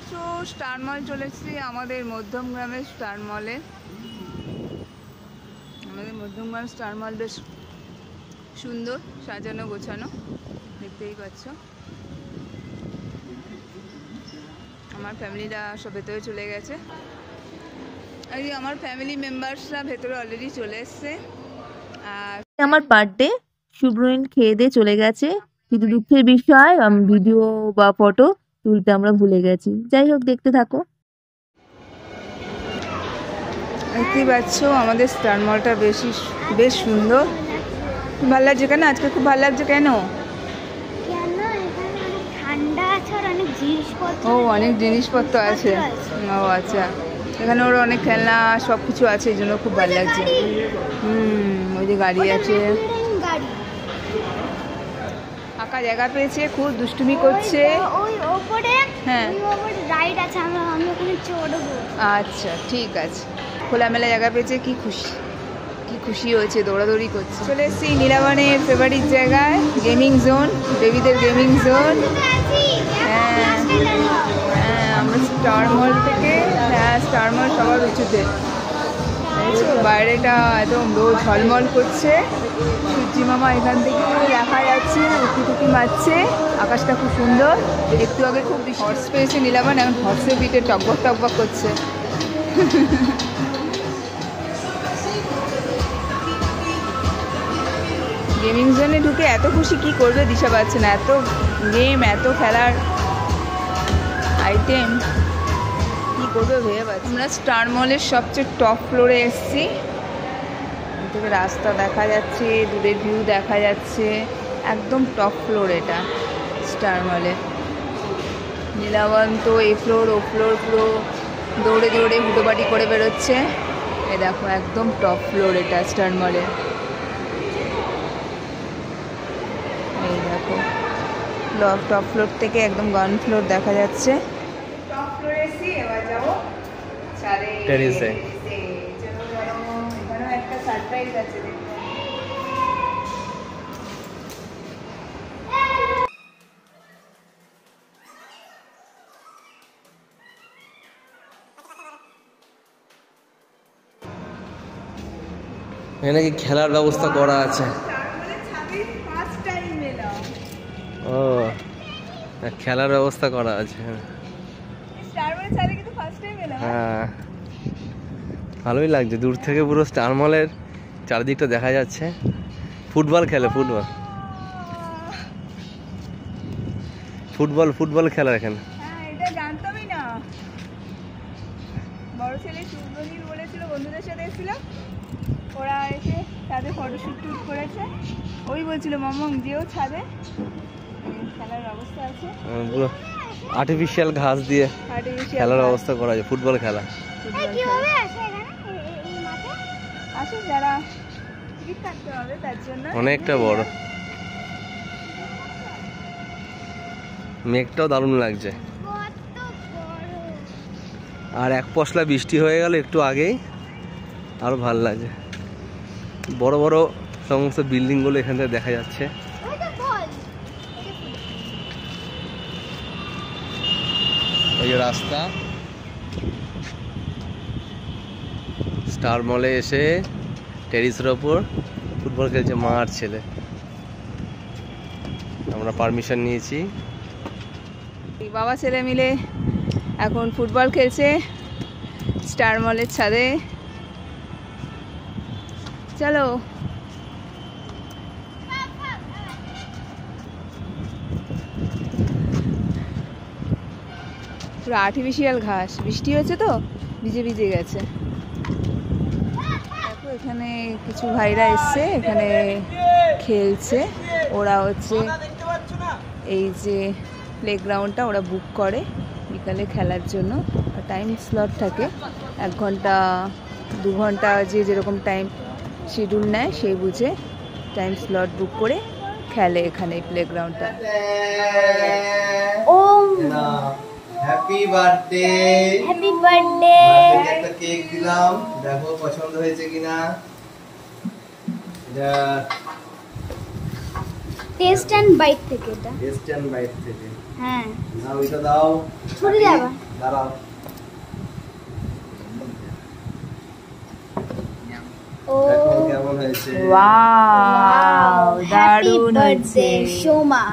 আছো স্টার মল চলে এসেছি আমাদের মধ্যমগ্রামের স্টার মলে। আমাদের মধ্যমগ্রাম স্টার মল বেশ সুন্দর সাজানো গোছানো, দেখতেই পাচ্ছ। আমার ফ্যামিলিরা সব ভেতরে চলে গেছে, আর আমার ফ্যামিলি মেম্বার্সরা ভেতরে অলরেডি চলে এসছে। আর আমার বার্থডে, শুভ্রইন খেয়ে দিয়ে চলে গেছে, কিন্তু দুঃখের বিষয় ভিডিও বা ফটো তুলতে আমরা ভুলে গেছি। যাই হোক, দেখতে থাকো। দেখতেই পাচ্ছ আমাদের স্টার মলটা বেশ সুন্দর, ভালো লাগছে। কেন আজকে খুব ভালো লাগছে? কেন? ও, অনেক জিনিসপত্র আছে। ও আচ্ছা, এখানে ওর অনেক খেলনা সব কিছু আছে, এই জন্য খুব ভালো লাগছে। ওই যে গাড়ি আছে, ফাঁকা জায়গা পেয়েছে, খুব দুষ্টুমি করছে। হ্যাঁ, আচ্ছা ঠিক আছে, খোলামেলা জায়গা পেয়েছে, কি খুশি হয়েছে, দৌড়াদৌড়ি করছে। চলে এসেছি নীলাবনের ফেভারিট জায়গায়, গেমিং জোন, বেবিদের গেমিং জোন। হ্যাঁ হ্যাঁ, আমরা স্টার মল থেকে, হ্যাঁ স্টার মল সবার উঁচুতে। বাইরেটা একদম রোদ ঝলমল করছে, সূর্যি মামা এখান থেকে দেখা যাচ্ছে, উঁকি মারছে। আকাশটা খুব সুন্দর। একটু আগে খুব হর্স পেয়েছে নীলাবন, এখন হর্সের পিঠে টকবক টকবক করছে। গেমিং জোনে ঢুকে এত খুশি, কি করবে দিশা পাচ্ছে না। এত গেম, এত খেলার আইটেম, কি করবে ভেবে পাচ্ছি। আমরা স্টার মলের সবচেয়ে টপ ফ্লোরে এসেছি। থেকে রাস্তা দেখা যাচ্ছে, দূরের ভিউ দেখা যাচ্ছে, একদম টপ ফ্লোর এটা স্টার মলে। নীলাবন তো এ ফ্লোর ও ফ্লোর পুরো দৌড়ে দৌড়ে হুটোপাটি করে বেরোচ্ছে। এ দেখো, একদম টপ ফ্লোর এটা স্টার মলে। এই দেখো, টপ ফ্লোর থেকে একদম গ্রাউন্ড ফ্লোর দেখা যাচ্ছে। টপ ফ্লোরে এসি, এবার যাবো টেরেসে। এখানেও একটা সারপ্রাইজ আছে। এখানে কি খেলার ব্যবস্থা করা আছে? ও, খেলার ব্যবস্থা করা আছে। হ্যাঁ, ভালোই লাগছে। দূর থেকে পুরো স্টার মলের চারদিকটা দেখা যাচ্ছে। ফুটবল খেলে, ফুটবল খেলা এখানে। এটা জানতামই না। বড় ছেলে শুভ্রনীল বলেছিল, বন্ধুদের সাথে এসেছিল, ওরা এসে তাদের ফটোশুট করেছে। ওই বলছিল মাম্মাম যেও ছাদে, খেলার ব্যবস্থা আছে। পুরো আর্টিফিশিয়াল ঘাস দিয়ে খেলার ব্যবস্থা করা আছে, ফুটবল খেলা। আসে যারা টিকিট কাটতে হবে তার জন্য। অনেকটা বড়, মেঘটাও দারুণ লাগছে। আর এক পশলা বৃষ্টি হয়ে গেল একটু আগেই, আরো ভালো লাগছে। বড় বড় সমস্ত বিল্ডিং গুলো এখান থেকে দেখা যাচ্ছে। এই রাস্তা, স্টার মলে এসে টেরিসের ওপর ফুটবল খেলছে মা আর ছেলে। আমরা পারমিশন নিয়েছি। বাবা ছেলে মিলে এখন ফুটবল খেলছে স্টার মলের ছাদে। চলো, পুরো আর্টিফিশিয়াল ঘাস, বৃষ্টি হয়েছে তো ভিজে গেছে। দেখো, এখানে কিছু ভাইরা এসছে, এখানে খেলছে। ওরা হচ্ছে এই যে প্লেগ্রাউন্ডটা ওরা বুক করে বিকালে খেলার জন্য। টাইম স্লট থাকে 1 ঘন্টা 2 ঘন্টা, যে যেরকম টাইম শিডিউল নেয় সেই বুঝে টাইম স্লট বুক করে খেলে এখানে প্লেগ্রাউন্ডটা। ও হ্যাপি বার্থডে, হ্যাপি বার্থডে। একটা কেক দিলাম, দেখো পছন্দ হয়েছে কিনা। এটা টেস্ট এন্ড বাইট থেকে, এটা টেস্ট এন্ড বাইট থেকে। হ্যাঁ, নাও এটা দাও। ছুরি দাও। দাঁড়াও। ও দেখো কেমন হয়েছে। ওয়াও হ্যাপি দারুণ বার্থডে হয়েছে। সোমা।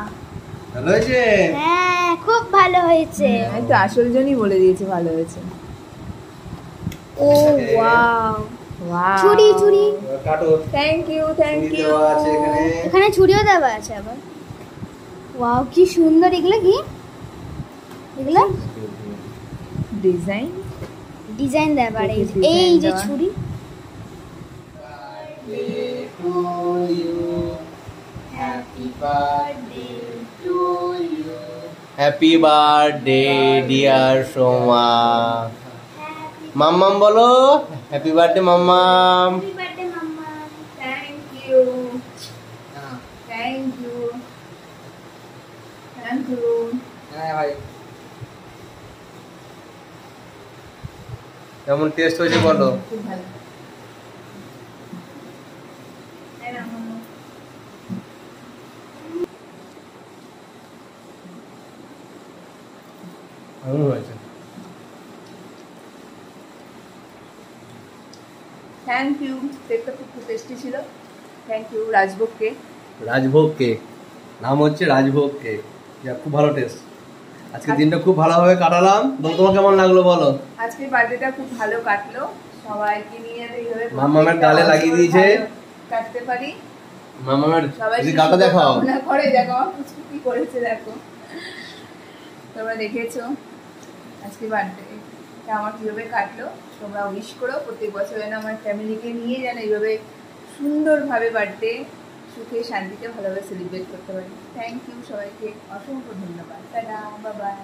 ভালো হয়েছে? হ্যাঁ খুব ভালো হয়েছে। এই তো আসল জনই বলে দিয়েছে ভালো হয়েছে। ও ওয়াও, ওয়াও ছুরি ছুরি, এবার কাটো। থ্যাংক ইউ থ্যাংক ছুরি ইউ। দেওয়া আছে এখানে। এখানে ছুরিও দেওয়া আছে আবার। ওয়াও কি সুন্দর, এগুলো কি? এগুলো ডিজাইন ডিজাইন দেওয়া আর এই Design এই যে দেওয়া। ছুরি। Happy birthday dear Soma. Mammam বলো happy birthday Mammam. Thank you thank you thank you. কেমন টেস্ট হয়েছে বলো? খুব ভালো। এই নাও, মাম্মা। কেমন হয়েছে? থ্যাংক ইউ, কেকটা খুব টেস্টি ছিল। Thank you Rajbhog cake. Rajbhog cake, নাম হচ্ছে রাজভোগ কেক। খুব ভালো টেস্ট। আজকে দিনটা খুব ভালোভাবে কাটালাম। তোমার কেমন লাগলো বলো? আজকের বার্থডেটা খুব ভালো কাটলো, সবাইকে নিয়ে এইভাবে মাম্মামের গালে লাগিয়ে দিয়েছে। কাটতে পারি। মাম্মামের সবাই যদি গাটা দেখাও। কামনা করে, দেখো আমার কুচকু কি করেছে দেখো। তোমরা দেখেছো আজকে বার্থডে আমার কিভাবে কাটলো। তোমরা উইশ করো প্রত্যেক বছর যেন আমার ফ্যামিলিকে নিয়ে যেন এইভাবে সুন্দরভাবে বার্থডে সুখে শান্তিতে ভালোভাবে সেলিব্রেট করতে পারি। থ্যাংক ইউ সবাইকে, অসংখ্য ধন্যবাদ। Tata, bye bye.